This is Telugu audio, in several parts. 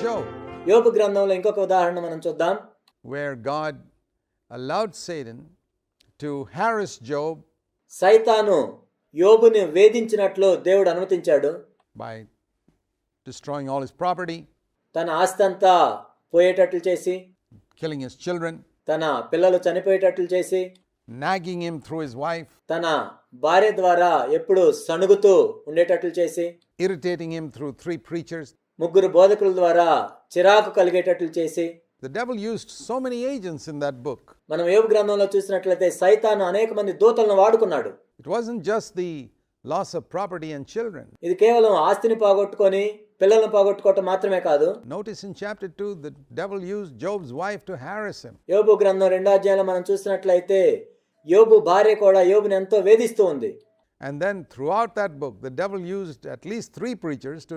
Job, యోబు గ్రంథంలో ఇంకొక ఉదాహరణ మనం చూద్దాం, where God allowed Satan to harass Job సైతాను యోబుని వేధించినట్లు దేవుడు అనుమతించాడు. by destroying all his property, తన ఆస్తి అంతా పోయేటట్లు చేసి, killing his children, తన పిల్లలు చనిపోయేటట్లు చేసి, nagging him through his wife, తన భార్య ద్వారా ఎప్పుడు సణుగుతూ ఉండేటట్లు చేసి, irritating him through 3 preachers. ముగ్గురు బోధకుల ద్వారా చిరాకు కలిగేటట్లు చేసి. The devil used so many agents in that book. మనం యోబు గ్రంథంలో చూసినట్లయితే సైతాను అనేక మంది దూతలను వాడుకున్నాడు. It wasn't just the loss of property and children. ఇది కేవలం ఆస్తిని పోగొట్టుకొని పిల్లలను పోగొట్టుకోవటం మాత్రమే కాదు. Notice in chapter 2, the devil used Job's wife to harass him. యోబు గ్రంథం 2వ అధ్యాయంలో మనం చూసినట్లయితే యోబు భార్య కూడా యోబుని ఎంతో వేధిస్తూ ఉంది. And then throughout that book, the devil used at least 3 preachers to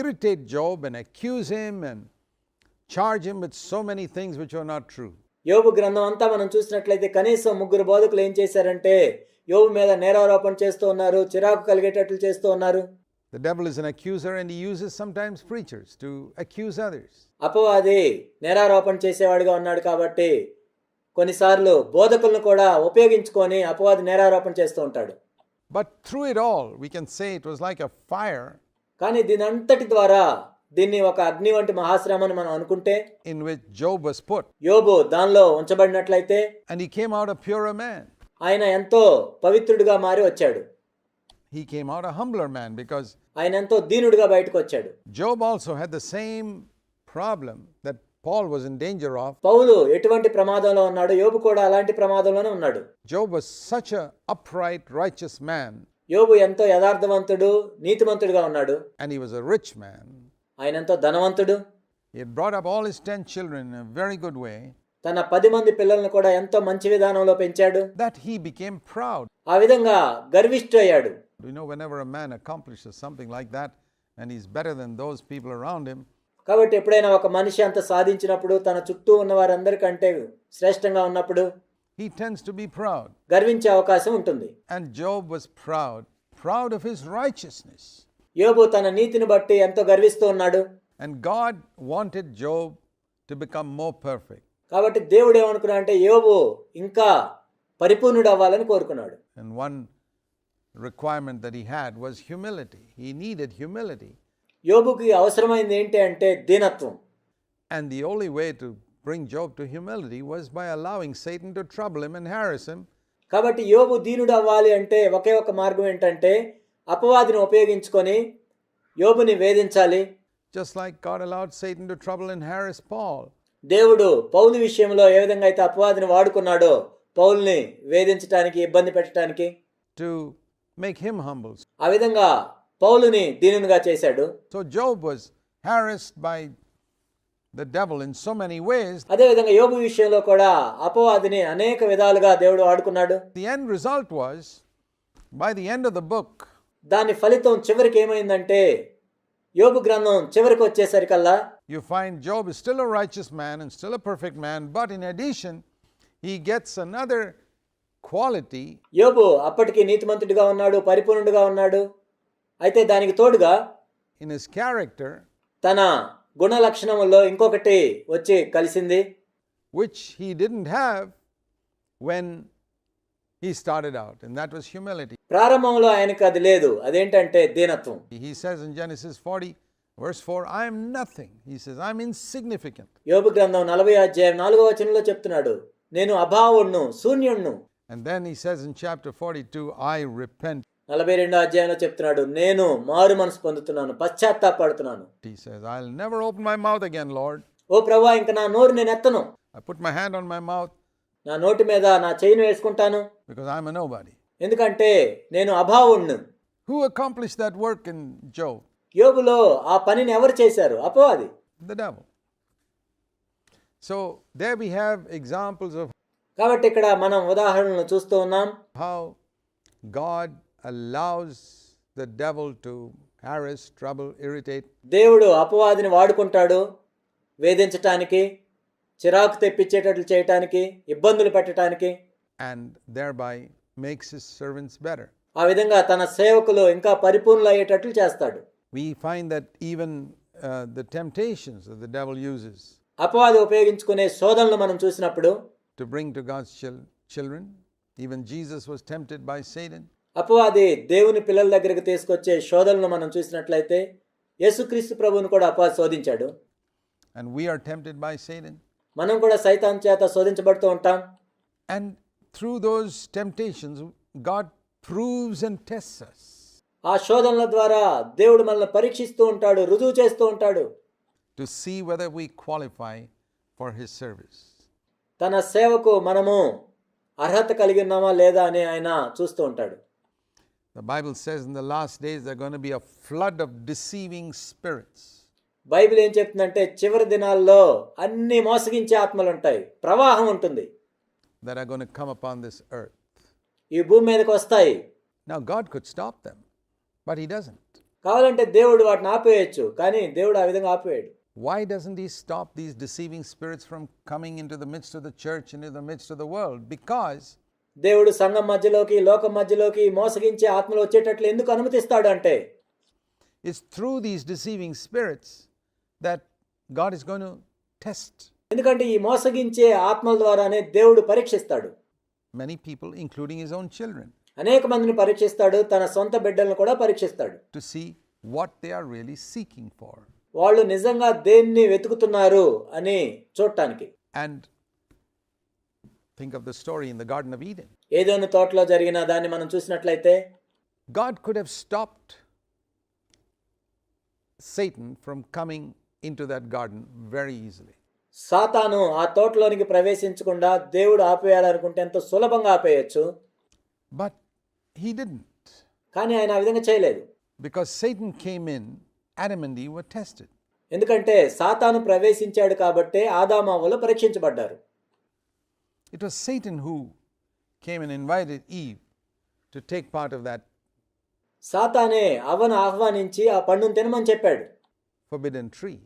irritate Job and accuse him and charge him with so many things which are not true. యోబు గ్రంథం అంతా మనం చూసినట్లయితే కనీసం ముగ్గురు బోధకులు ఏం చేశారంటే యోబు మీద నేరారోపణ చేస్తూ ఉన్నారు, చిరాకు కలిగేటట్లు చేస్తూ ఉన్నారు. The devil is an accuser and he uses sometimes preachers to accuse others. అపవాది నేరారోపణ చేసేవాడిగా ఉన్నాడు కాబట్టి కొన్నిసార్లు బోధకులను కూడా ఉపయోగించుకొని అపవాది నేరారోపణ చేస్తూ ఉంటాడు. But through it all, we can say it was like a fire కానీ దీని అంతటి ద్వారా దీన్ని ఒక అగ్ని వంటి మహాశ్రమని మనం అనుకుంటే, in which Job was put, యోబు దానిలో ఉంచబడినట్లయితే and he came out a purer man. ఆయన ఎంతో పవిత్రుడిగా మారి వచ్చాడు. He came out a humbler man because ఆయన ఎంతో దీనుడిగా బయటకు వచ్చాడు. Job also had the same problem that Paul was in danger of. పౌలు ఎటువంటి ప్రమాదంలో ఉన్నాడు, యోబు కూడా అలాంటి ప్రమాదంలోనే ఉన్నాడు. Job was such a upright, righteous man, యోబు ఎంతో యథార్థవంతుడు, నీతిమంతుడిగా ఉన్నాడు. and he was a rich man. ఆయన ఎంతో ధనవంతుడు. He had brought up all his 10 children in a very good way, తన 10 మంది పిల్లలను కూడా ఎంతో మంచి విధానంలో పెంచాడు. that he became proud. ఆ విధంగా గర్విష్ఠుడయ్యాడు. You know, whenever a man accomplishes something like that and he's better than those people around him, కాబట్టి ఎప్పుడైనా ఒక మనిషి అంత సాధించినప్పుడు, తన చుట్టూ ఉన్న వారందరికంటే శ్రేష్టంగా ఉన్నప్పుడు he tends to be proud. గర్వించే అవకాశం ఉంటుంది. And Job was proud of his righteousness. యోబు తన నీతిని బట్టి ఎంతో గర్విస్తూ ఉన్నాడు. And God wanted Job to become more perfect. కాబట్టి దేవుడు ఏమనుకున్నాడు అంటే యోబు ఇంకా పరిపూర్ణుడు అవ్వాలని కోరుకున్నాడు. And one requirement that he had was humility. He needed humility. యోబుకి అవసరమైంది ఏంటి అంటే దీనత్వం. And the only way to bring Job to humility was by allowing Satan to trouble him and harass him. కాబట్టి యోబు దీనుడు అవ్వాలి అంటే ఒకే ఒక మార్గం ఏంటంటే అపవాదిని ఉపయోగించుకొని యోబుని వేధించాలి. Just like God allowed Satan to trouble and harass Paul. దేవుడు పౌలు విషయంలో ఏ విధంగా అయితే అపవాదిని వాడుకున్నాడో పౌలుని వేధించడానికి, ఇబ్బంది పెట్టడానికి, to make him humble. ఆ విధంగా పౌలుని దీనునిగా చేశాడు. So Job was harassed by the devil in so many ways. అదే విధంగా యోబు విషయంలో కూడా అపవాదిని అనేక విధాలుగా దేవుడు వాడుకున్నాడు. The end result was, by the end of the book, దాని ఫలితం చివరికి ఏమైందంటే యోబు గ్రంథం చివరికి వచ్చేసరికల్లా you find Job is still a righteous man and still a perfect man, but in addition, he gets another quality. యోబు అప్పటికి నీతిమంతుడిగా ఉన్నాడు, పరిపూర్ణుడిగా ఉన్నాడు. అయితే దానికి తోడుగా In his character, తన గుణ లక్షణముల్లో ఇంకొకటి వచ్చి కలిసింది, which he didn't have when he started out, and that was humility. ప్రారంభంలో ఆయనకు అది లేదు. అదేంటంటే దీనత్వం. He says in Genesis 40, verse 4, I am nothing. He says, I'm insignificant. యోబు గ్రంథం 40వ అధ్యాయం 4వ వచనంలో చెప్తున్నాడు, నేను అభావుణ్ణు, శూన్యుణ్ణు. And then he says in chapter 42, I repent. 42వ అధ్యాయంలో చెప్తున్నాడు, నేను మారు మనసు పొందుతున్నాను, పశ్చాత్తాపడుతున్నాను. He says, I'll never open my mouth again, Lord. ఓ ప్రభువా, ఇంక నా నోరు నేను ఎత్తను. I put my hand on my mouth నా నోటి మీద నా చెయ్యిని వేసుకుంటాను, because I'm a nobody. ఎందుకంటే నేను అభావుణ్ణు. Who accomplished that work in Job? యోబులో ఆ పనిని ఎవరు చేశారు? అపవాది, The devil. So there we have examples of కాబట్టి ఇక్కడ మనం ఉదాహరణలు చూస్తూ ఉన్నాం. how God allows the devil to harass, trouble, irritate. దేవుడు అపవాదిని వాడుకుంటాడు వేధించటానికి, చిరాకు తెప్పించేటట్లు చేయటానికి, ఇబ్బందులు పెట్టడానికి, and thereby makes his servants better. ఆ విధంగా తన సేవకులు ఇంకా పరిపూర్ణులు అయ్యేటట్లు చేస్తాడు. We find that even the temptations that the devil uses అపవాది ఉపయోగించుకునే శోధనలు మనం చూసినప్పుడు to bring to God's children. Even Jesus was tempted by Satan. అపవాది దేవుని పిల్లల దగ్గరికి తీసుకొచ్చే శోధనలు మనం చూసినట్లయితే యేసుక్రీస్తు ప్రభువును కూడా అపవాది శోధించాడు. And we are tempted by Satan. మనం కూడా సైతాన్ చేత శోధించబడుతూ ఉంటాం. And through those temptations, God proves and tests us. ఆ శోధనల ద్వారా దేవుడు మనల్ని పరీక్షిస్తూ ఉంటాడు, రుజువు చేస్తూ ఉంటాడు. To see whether we qualify for His service. తన సేవకు మనము అర్హత కలిగి ఉన్నామా లేదా అని ఆయన చూస్తూ ఉంటాడు. The Bible says in the last days there are going to be a flood of deceiving spirits. Bible ఏం చెప్తుందంటే చివరి దినాల్లో అన్ని మోసగించే ఆత్మలు ఉంటాయి, ప్రవాహం ఉంటుంది. That are going to come upon this earth. ఈ భూమి మీదకి వస్తాయి. Now God could stop them, but He doesn't. కావాలంటే దేవుడు వాటిని ఆపేయచ్చు, కానీ దేవుడు ఆ విధంగా ఆపేయడు. Why doesn't He stop these deceiving spirits from coming into the midst of the church and into the midst of the world? Because దేవుడు సంఘం మధ్యలోకి, లోకం మధ్యలోకి మోసగించే ఆత్మలు వచ్చేటట్లు ఎందుకు అనుమతిస్తాడు అంటే it's through these deceiving spirits that God is going to test ఎందుకంటే ఈ మోసగించే ఆత్మల ద్వారానే దేవుడు పరీక్షిస్తాడు. many people, including His own children, అనేక మందిని పరీక్షిస్తాడు, తన సొంత బిడ్డలను కూడా పరీక్షిస్తాడు. to see what they are really seeking for. వాళ్ళు నిజంగా దేన్ని వెతుకుతున్నారు అని చూడటానికి. And think of the story in the Garden of Eden. ఏదోను తోటలో జరిగిన దాన్ని మనం చూసినట్లయితే God could have stopped Satan from coming into that garden very easily. సాతాను ఆ తోటలోనికి ప్రవేశించకుండా దేవుడు ఆపేయాలనుకుంటే ఎంతో సులభంగా ఆపేయచ్చు. But He didn't. కానీ ఆయన ఆ విధంగా చేయలేదు. Because Satan came in, Adam and Eve were tested. ఎందుకంటే సాతాను ప్రవేశించాడు కాబట్టి ఆదాము హవ్వలు పరీక్షించబడ్డారు. It was Satan who came and invited Eve to take part of that సాతానే అవ్వను ఆహ్వానించి ఆ పండును తినమని చెప్పాడు, forbidden tree.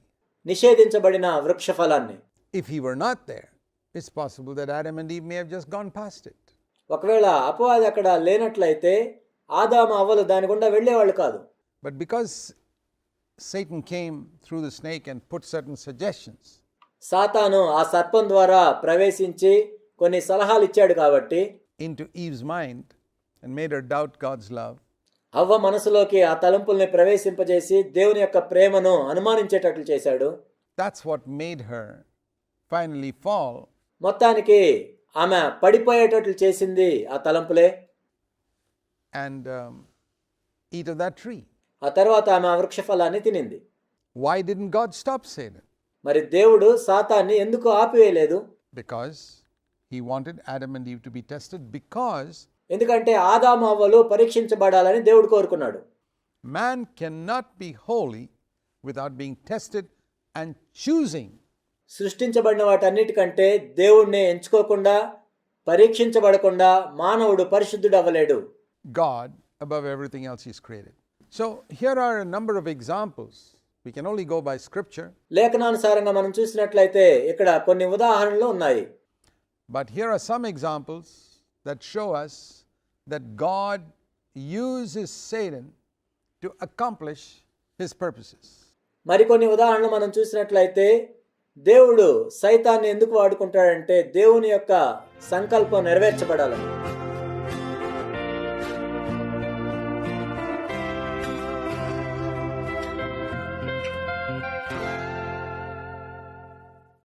నిషేధించబడిన వృక్ష ఫలాన్ని. If he were not there, it's possible that Adam and Eve may have just gone past it. ఒకవేళ అపవాది అక్కడ లేనట్లయితే ఆదాము అవ్వలు దాని గుండా వెళ్ళేవాళ్ళు కాదు. But because Satan came through the snake and put certain suggestions, సాతాను ఆ సర్పం ద్వారా ప్రవేశించి కొన్ని సలహాలు ఇచ్చాడు కాబట్టి into Eve's mind and made her doubt God's love, అవ్వ మనసులోకి ఆ తలంపుల్ని ప్రవేశింపజేసి దేవుని యొక్క ప్రేమను అనుమానించేటట్లు చేశాడు. that's what made her finally fall మొత్తానికి ఆమె పడిపోయేటట్లు చేసింది ఆ తలంపులే. and eat of that tree. ఆ తర్వాత ఆమె ఆ వృక్ష ఫలాన్ని తినింది. Why didn't God stop Satan? మరి దేవుడు సాతాన్ని ఎందుకు ఆపివేయలేదు? Because He wanted Adam and Eve to be tested, because ఎందుకంటే ఆదాము అవ్వలు పరీక్షించబడాలని దేవుడు కోరుకున్నాడు. man cannot be holy without being tested and choosing. సృష్టించబడిన వాటన్నిటికంటే దేవుణ్ణి ఎంచుకోకుండా, పరీక్షించబడకుండా మానవుడు పరిశుద్ధుడు అవ్వలేడు. God above everything else He's created. So here are a number of examples. We can only go by scripture. లేఖనానుసారంగా మనం చూసినట్లయితే ఇక్కడ కొన్ని ఉదాహరణలు ఉన్నాయి. But here are some examples that show us that God uses Satan to accomplish His purposes. మరికొన్ని ఉదాహరణలు మనం చూసినట్లయితే దేవుడు సైతాన్ని ఎందుకు వాడుకుంటాడంటే దేవుని యొక్క సంకల్పం నెరవేర్చబడాలని.